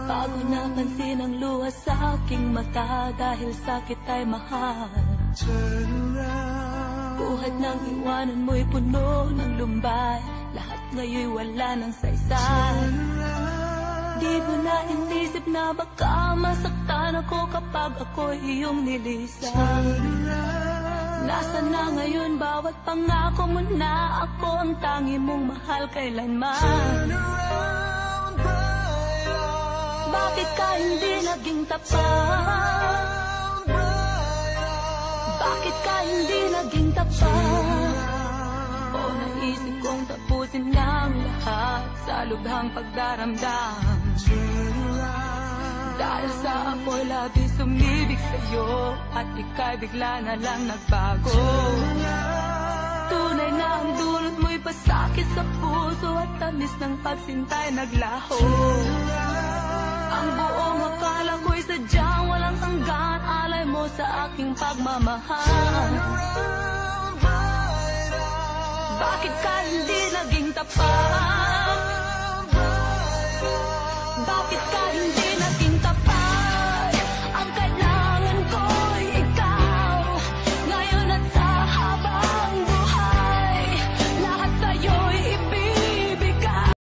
Bago napansin ang luha sa aking mata, dahil sakit ay mahal. Buhat ng iwanan mo'y puno ng lumbay, lahat ngayon'y wala ng saysay. Di mo na inisip na baka masaktan ako kapag ako'y iyong nilisan. Nasaan na ngayon bawat pangako mo na ako ang tangi mong mahal kailanman? Bakit ka hindi naging tapat? Bakit ka hindi naging tapat? O naisip kong tapusin ng lahat sa lubhang pagdaramdam. Dahil sa ako'y labis umibig sa'yo at ika'y bigla na lang nagbago. Tunay na ang dulot mo'y pasakit sa puso at tamis ng pagsintay naglaho. Ang buong akala ko'y sadyang walang hanggan, alay mo sa aking pagmamahal. Bakit ka hindi naging tapat? Bakit ka hindi